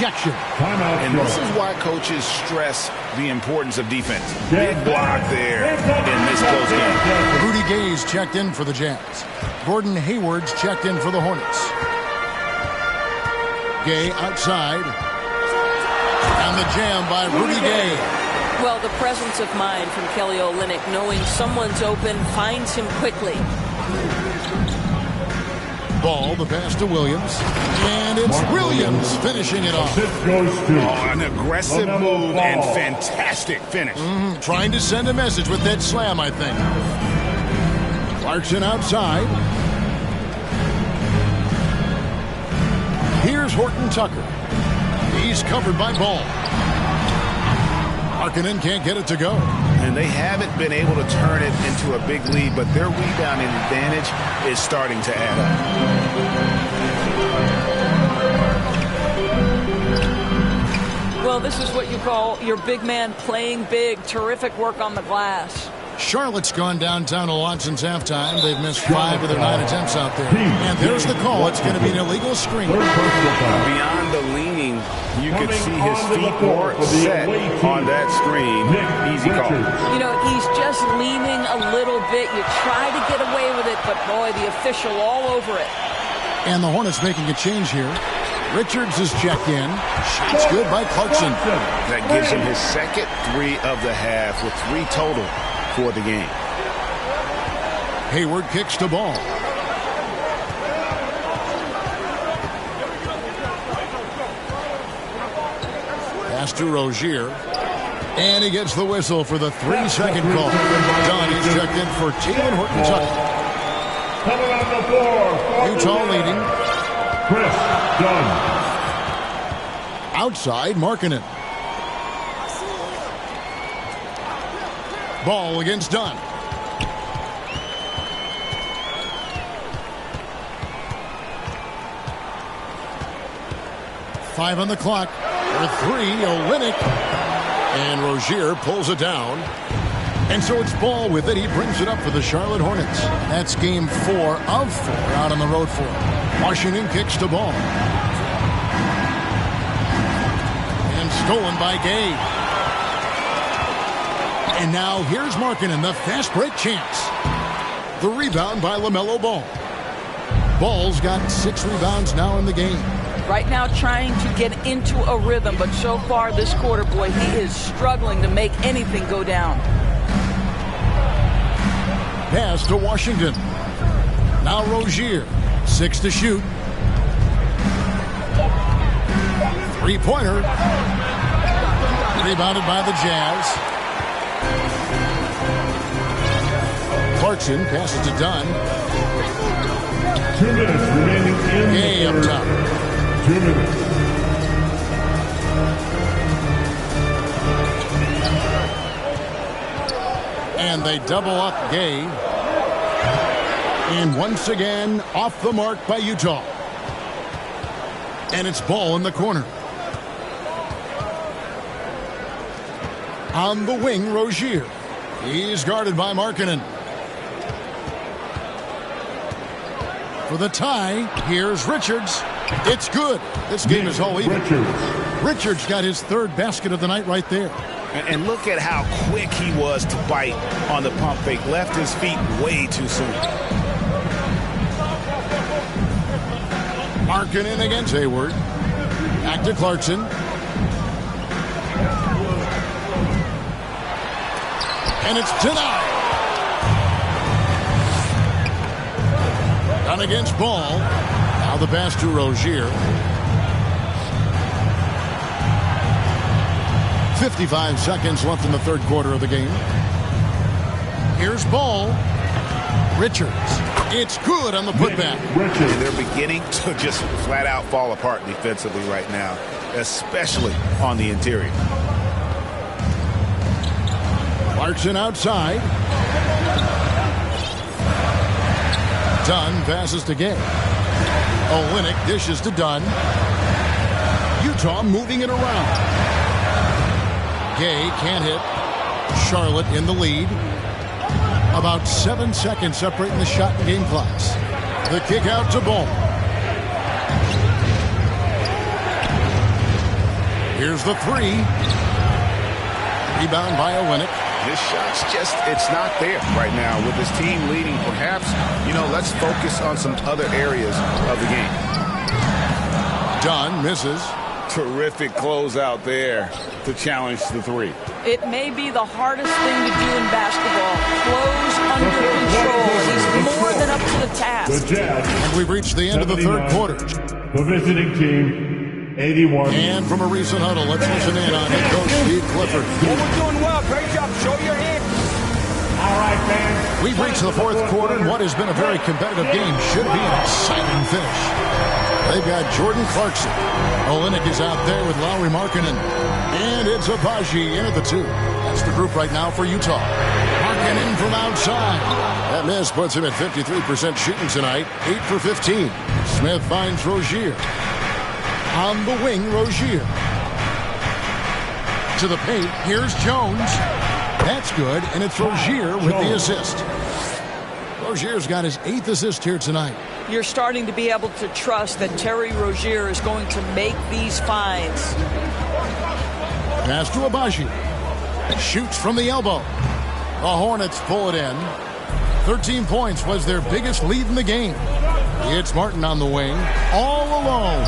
ejection. And this is why coaches stress the importance of defense. Big block there in this close game. Rudy Gay's checked in for the Jazz. Gordon Hayward's checked in for the Hornets. Gay outside. And the jam by Rudy Gay. Well, the presence of mind from Kelly Olynyk, knowing someone's open, finds him quickly. Ball, the pass to Williams. And it's Williams finishing it off. An aggressive move and fantastic finish. Trying to send a message with that slam, I think. Clarkson outside. Here's Horton Tucker. He's covered by Ball. Markkanen can't get it to go. And they haven't been able to turn it into a big lead, but their rebounding advantage is starting to add up. Well, this is what you call your big man playing big. Terrific work on the glass. Charlotte's gone downtown a lot since halftime. They've missed 5 of their 9 attempts out there. And there's the call. It's going to be an illegal screen. Beyond the leaning, you could see his feet more set on that screen. Easy call. You know, he's just leaning a little bit. You try to get away with it, but boy, the official all over it. And the Hornets making a change here. Richards is checked in. Shots good by Clarkson. That gives him his second 3 of the half with 3 total for the game. Hayward kicks the ball. Pass to Rozier. And he gets the whistle for the 3-second call. Dunn is checked in for Taylor Horton Tucker. Coming on the floor. Utah leading. Chris Dunn. Outside, Markkanen. Ball against Dunn. Five on the clock. For 3, Olynyk. And Rozier pulls it down. And so it's Ball with it. He brings it up for the Charlotte Hornets. That's game 4 of 4 out on the road for him. Washington kicks the ball. And stolen by Gay. And now here's Markkanen, the fast break chance. The rebound by LaMelo Ball. Ball's got 6 rebounds now in the game. Right now trying to get into a rhythm, but so far this quarter, boy, he is struggling to make anything go down. Pass to Washington. Now Rozier. 6 to shoot. 3-pointer. Rebounded by the Jazz. Clarkson passes to Dunn. 2 minutes remaining in Gay up top. 2 minutes. And they double up Gay. And once again, off the mark by Utah. And it's Ball in the corner. On the wing, Rozier. He's guarded by Markkanen. For the tie, here's Richards. It's good. This game is all even. Richards got his 3rd basket of the night right there. And look at how quick he was to bite on the pump fake. Left his feet way too soon. Markkanen against Hayward. Back to Clarkson. And it's denied. Down against Ball. Now the pass to Rozier. 55 seconds left in the 3rd quarter of the game. Here's Ball. Richards. It's good on the putback. And they're beginning to just flat out fall apart defensively right now, especially on the interior. Clarkson outside. Dunn passes to Gay. Olynyk dishes to Dunn. Utah moving it around. Gay can't hit. Charlotte in the lead. About 7 seconds separating the shot and game clocks. The kick out to Ball. Here's the three. Rebound by Olynyk. His shot's just, it's not there right now. With his team leading, perhaps, let's focus on some other areas of the game. Dunn misses. Terrific closeout there to challenge the three. It may be the hardest thing to do in basketball. Close under control. He's more than up to the task. The Jazz. And we've reached the end of the third quarter. The visiting team, 81. And from a recent huddle, let's listen in on head coach Steve Clifford. Well, we're doing well. Great job. Show your hand. All right, fans. We've reached the fourth quarter, and what has been a very competitive game should be an exciting finish. They've got Jordan Clarkson. Olynyk is out there with Lauri Markkanen. And it's Abaji in at the two. That's the group right now for Utah. Markkanen from outside. That miss puts him at 53% shooting tonight. 8 for 15. Smith finds Rozier. On the wing, Rozier. To the paint, here's Jones. That's good, and it's Rozier with the assist. Rozier's got his 8th assist here tonight. You're starting to be able to trust that Terry Rozier is going to make these finds. Pass to Abaji. Shoots from the elbow. The Hornets pull it in. 13 points was their biggest lead in the game. It's Martin on the wing. All alone.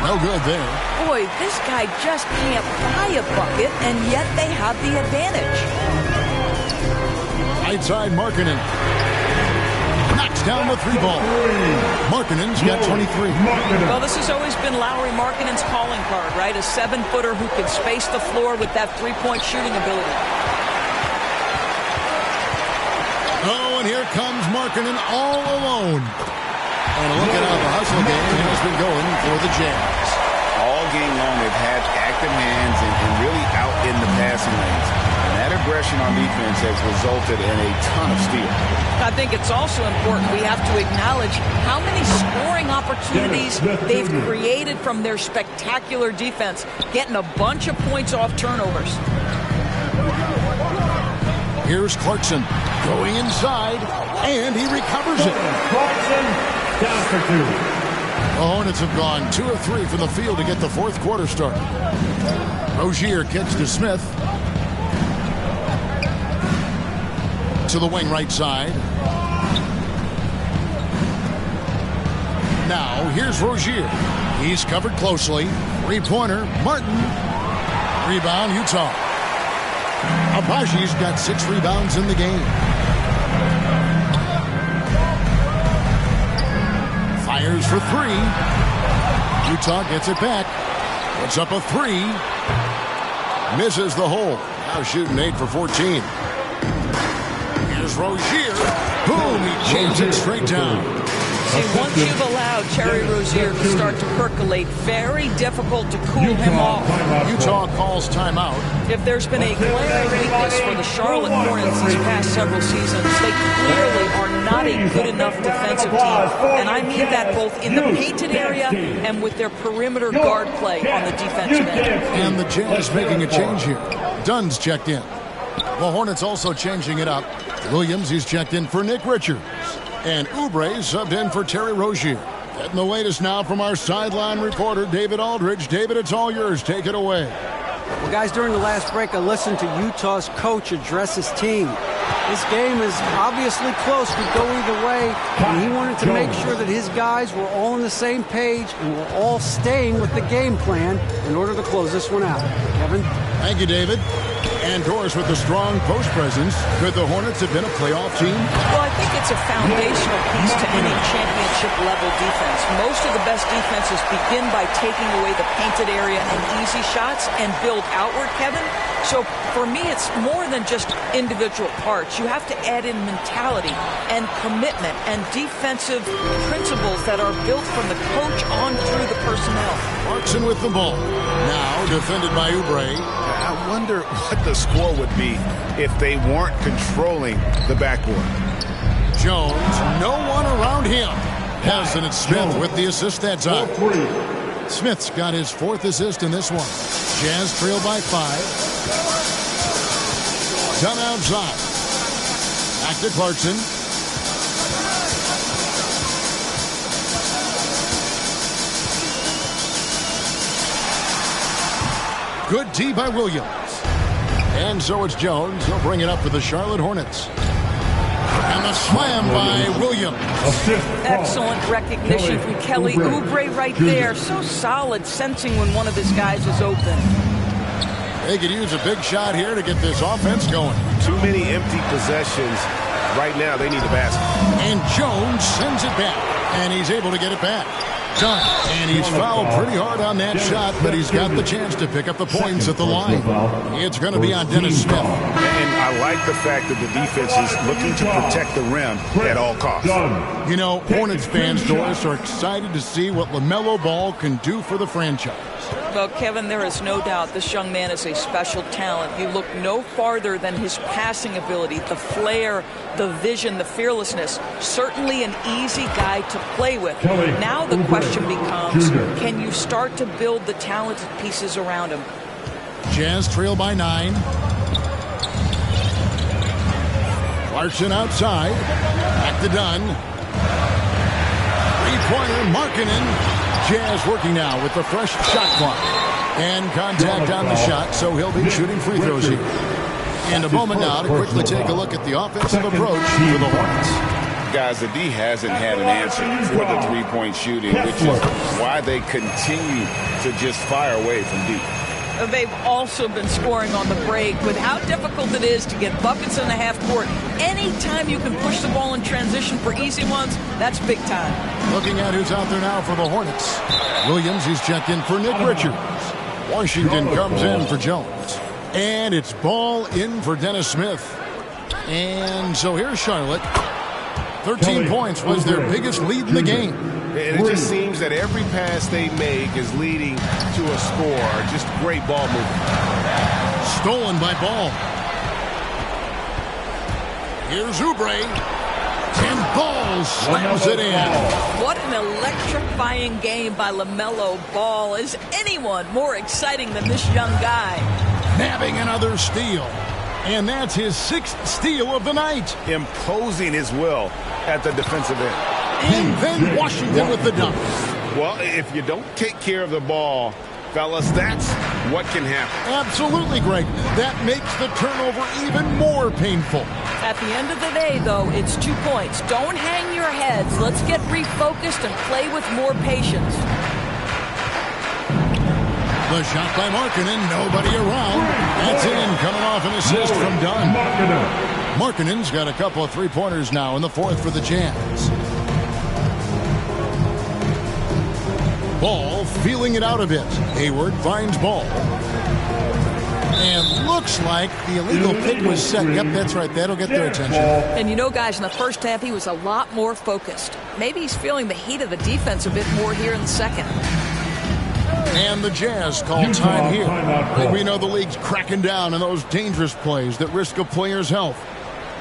No good there. Boy, this guy just can't buy a bucket, and yet they have the advantage. Right side, Markkanen. Knocks down the three ball. Markkanen's got 23. Well, this has always been Lauri Markkanen's calling card, right? A 7-footer who can space the floor with that three-point shooting ability. Oh, and here comes Markkanen all alone. And look at how the hustle game has been going for the Jazz. All game long, they've had active hands and really out in the passing lanes. And that aggression on defense has resulted in a ton of steals. I think it's also important we have to acknowledge how many scoring opportunities they've created from their spectacular defense, getting a bunch of points off turnovers. Here's Clarkson going inside, and he recovers it. Clarkson down for 2. The Hornets have gone 2 of 3 from the field to get the fourth quarter started. Rozier kicks to Smith. To the wing right side. Now, here's Rozier. He's covered closely. Three-pointer, Martin. Rebound, Utah. Abaji's got 6 rebounds in the game. Fires for 3. Utah gets it back. Puts up a 3. Misses the hole. Now shooting 8 for 14. Here's Rozier. Boom, he jams it straight down. See, once you've allowed Terry Rozier to start to percolate, very difficult to cool him off. Utah calls timeout. If there's been a glaring weakness for the Charlotte Hornets these past several seasons, they clearly are not a good enough defensive team. And I mean that both in the painted area and with their perimeter guard play on the defensive end. And the Jazz making a change here. Dunn's checked in. The Hornets also changing it up. Williams, he's checked in for Nick Richards. And Oubre subbed in for Terry Rozier. Getting the latest now from our sideline reporter, David Aldridge. David, it's all yours. Take it away. Well, guys, during the last break, I listened to Utah's coach address his team. This game is obviously close, could go either way, and he wanted to make sure that his guys were all on the same page and were all staying with the game plan in order to close this one out. Kevin? Thank you, David. And Doris, with the strong post presence, could the Hornets have been a playoff team? Well, I think it's a foundational piece to any championship-level defense. Most of the best defenses begin by taking away the painted area and easy shots and build outward, Kevin. So for me, it's more than just individual parts. You have to add in mentality and commitment and defensive principles that are built from the coach on through the personnel. Clarkson with the ball. Now defended by Oubre. I wonder what the score would be if they weren't controlling the backboard. Jones, no one around him. Yes, and it's Smith with the assist that time. Smith's got his 4th assist in this one. Jazz trail by 5. Done outside. Back to Clarkson. Good D by Williams. And so it's Jones. He'll bring it up for the Charlotte Hornets. And the slam by Williams. Excellent recognition from Kelly Oubre right there. So solid, sensing when one of his guys is open. They could use a big shot here to get this offense going. Too many empty possessions. Right now, they need the basket. And Jones sends it back. And he's able to get it back. Done. And he's fouled pretty hard on that shot, but he's got the chance to pick up the points at the line. It's going to be on Dennis Smith. And I like the fact that the defense is looking to protect the rim at all costs. You know, Hornets fans, Doris, are excited to see what LaMelo Ball can do for the franchise. Well, Kevin, there is no doubt this young man is a special talent. You look no farther than his passing ability, the flair, the vision, the fearlessness. Certainly an easy guy to play with. Now the question becomes, can you start to build the talented pieces around him? Jazz trail by 9. Clarkson outside. Back to Dunn. Three-pointer, Markkanen. Jazz working now with the fresh shot clock. And contact on the shot, so he'll be shooting free throws here. And a moment now to quickly take a look at the offensive approach for the Hornets. Guys, the D hasn't had an answer for the three-point shooting, which is why they continue to just fire away from deep. They've also been scoring on the break with how difficult it is to get buckets in the half court. Anytime you can push the ball in transition for easy ones, that's big time. Looking at who's out there now for the Hornets. Williams, he's checked in for Nick Richards. Washington comes in for Jones. And it's Ball in for Dennis Smith. And so here's Charlotte. 13 points was their biggest lead in the game. And it just seems that every pass they make is leading to a score. Just great ball movement. Stolen by Ball. Here's Oubre. And Ball slams it in. What an electrifying game by LaMelo Ball. Is anyone more exciting than this young guy? Nabbing another steal. And that's his 6th steal of the night. Imposing his will at the defensive end. And then Washington with the dunk. Well, if you don't take care of the ball, fellas, that's what can happen. Absolutely, Greg. That makes the turnover even more painful. At the end of the day, though, it's 2 points. Don't hang your heads. Let's get refocused and play with more patience. The shot by Markkanen, nobody around. That's in, coming off an assist from Dunn. Markkanen's got a couple of three-pointers now in the 4th for the Jazz. Ball feeling it out a bit. Hayward finds Ball. And looks like the illegal pick was set. Yep, that's right. That'll get their attention. And you know, guys, in the first half, he was a lot more focused. Maybe he's feeling the heat of the defense a bit more here in the second. And the Jazz call time here. And we know the league's cracking down on those dangerous plays that risk a player's health.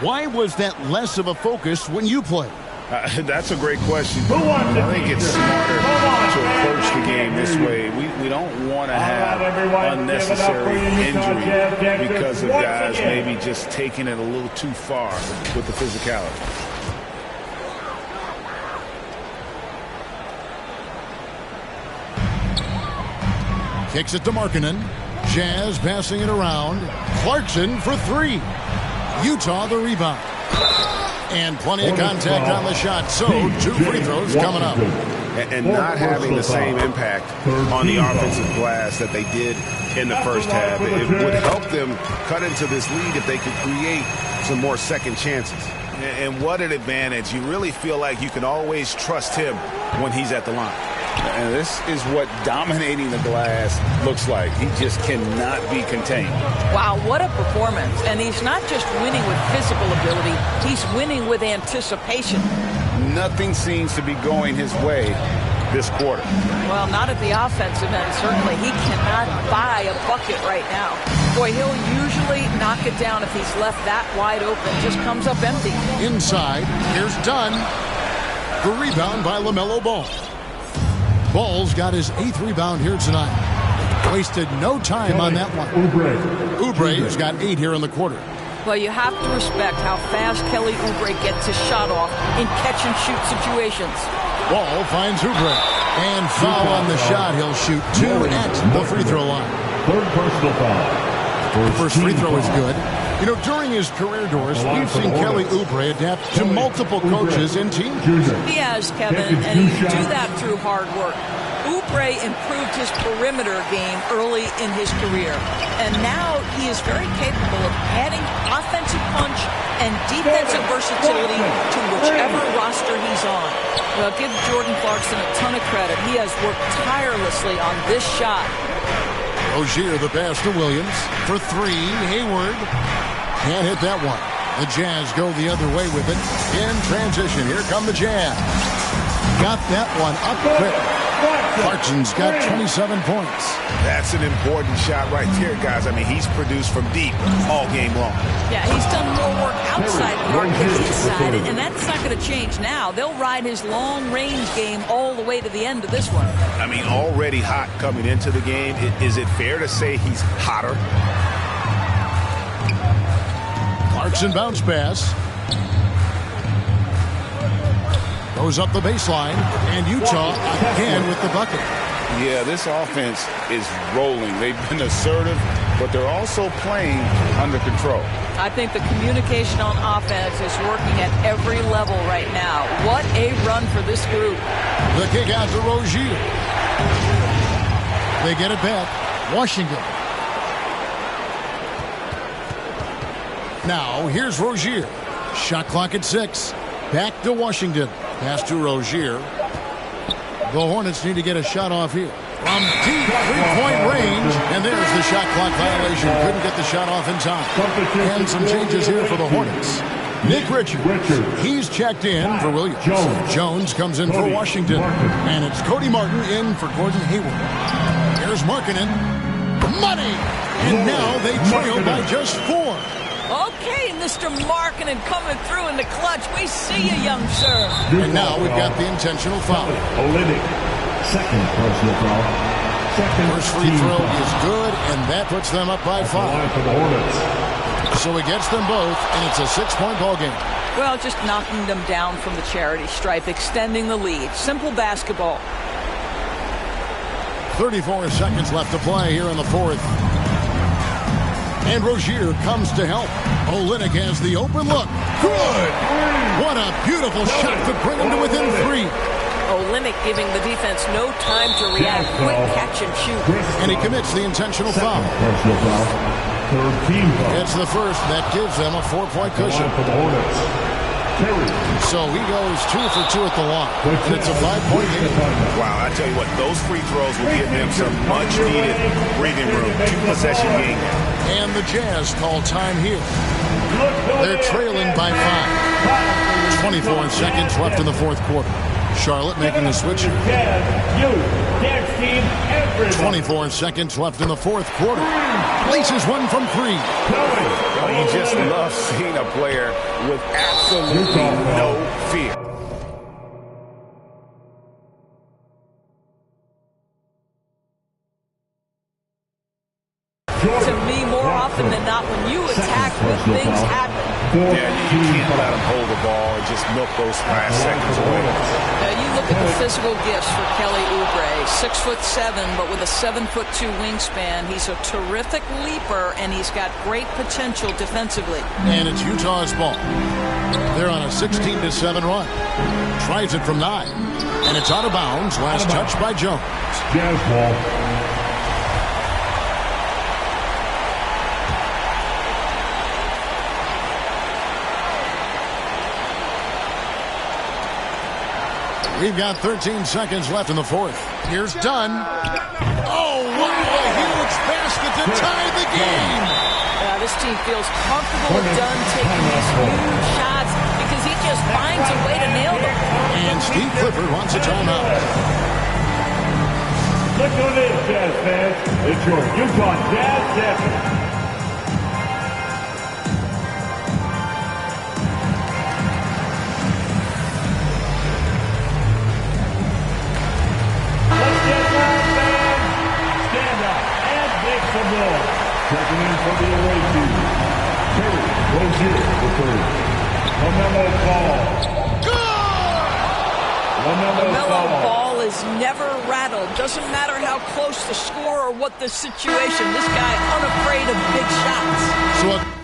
Why was that less of a focus when you played? That's a great question. I think it's smarter to approach the game this way. We don't want to have unnecessary injury because of guys maybe just taking it a little too far with the physicality. Kicks it to Markkanen. Jazz passing it around. Clarkson for 3. Utah the rebound. And plenty of contact on the shot. So 2 free throws coming up. And not having the same impact on the offensive glass that they did in the first half. It would help them cut into this lead if they could create some more second chances. And what an advantage. You really feel like you can always trust him when he's at the line. And this is what dominating the glass looks like. He just cannot be contained. Wow, what a performance. And he's not just winning with physical ability, he's winning with anticipation. Nothing seems to be going his way this quarter. Well, not at the offensive end, certainly. He cannot buy a bucket right now. Boy, he'll usually knock it down if he's left that wide open. Just comes up empty. Inside, here's Dunn. The rebound by LaMelo Ball. Ball's got his 8th rebound here tonight. Wasted no time on that one. Oubre has got 8 here in the quarter. Well, you have to respect how fast Kelly Oubre gets his shot off in catch-and-shoot situations. Ball finds Oubre. And foul on the shot. He'll shoot 2 at the free throw line. Third personal foul. First free throw is good. You know, during his career, Doris, we've seen Kelly Oubre adapt to multiple coaches and teams. He has, Kevin, and he can do that through hard work. Oubre improved his perimeter game early in his career, and now he is very capable of adding offensive punch and defensive versatility to whichever roster he's on. Well, give Jordan Clarkson a ton of credit. He has worked tirelessly on this shot. Rozier, the pass to Williams for three. Hayward can't hit that one. The Jazz go the other way with it in transition. Here come the Jazz. Got that one up quick. Clarkson's got 27 points. That's an important shot right there, guys. I mean, he's produced from deep all game long. Yeah, he's done more work outside the arc than inside, and that's not going to change now. They'll ride his long-range game all the way to the end of this one. I mean, already hot coming into the game. Is it fair to say he's hotter? Clarkson bounce pass. Goes up the baseline, and Utah again with the bucket. Yeah, this offense is rolling. They've been assertive, but they're also playing under control. I think the communication on offense is working at every level right now. What a run for this group. The kick out to Rozier. They get it back. Washington. Now, here's Rozier. Shot clock at 6. Back to Washington. Pass to Rozier. The Hornets need to get a shot off here. From deep three-point range. And there's the shot clock violation. Couldn't get the shot off in time. And some changes here for the Hornets. Nick Richards. He's checked in for Williams. Jones comes in for Washington. And it's Cody Martin in for Gordon Hayward. Here's Markkanen. Money! And now they trail by just 4. Okay, Mr. Markkanen coming through in the clutch. We see you, young sir. And now we've got the intentional foul. Olynyk, second personal foul. First free throw is good, and that puts them up by 5. For the Hornets. So he gets them both, and it's a 6-point ball game. Well, just knocking them down from the charity stripe, extending the lead. Simple basketball. 34 seconds left to play here in the fourth. And Rozier comes to help. Olynyk has the open look. Good! What a beautiful shot to bring him to within 3. Olynyk giving the defense no time to react. Quick catch and shoot. And he commits the intentional foul. Personal foul. Third team foul. It's the first. That gives them a 4-point cushion. For the Hornets. So he goes 2 for 2 at the line. And it's a 5-point game. Wow, I tell you what, those free throws will give them some much-needed breathing room. 2-possession game. And the Jazz call time here. They're trailing by 5. 24 seconds left in the fourth quarter. Charlotte making a switch. 24 seconds left in the fourth quarter. Places one from 3. You just love seeing a player with absolutely no fear. To me, more often than not, when you attack, good things happen. Yeah, you can't let them hold the ball and just milk those last seconds away. You look at the physical gifts for Kelly Oubre. 6'7", but with a 7'2" wingspan. He's a terrific leaper, and he's got great potential defensively. And it's Utah's ball. They're on a 16-7 run. Tries it from 9. And it's out of bounds. Last touch by Jones. Jazz ball. We've got 13 seconds left in the fourth. Here's Dunn. Oh, what a huge basket to tie the game. This team feels comfortable with Dunn taking these huge shots because he just finds a way to nail them. And Steve Clifford wants a timeout. Look who it is, Jazz fans. It's your Utah Jazz champion. Checking in for the away team. Terry Rozier, the third. LaMelo Ball. LaMelo Ball is never rattled. Doesn't matter how close the score or what the situation. This guy unafraid of big shots. So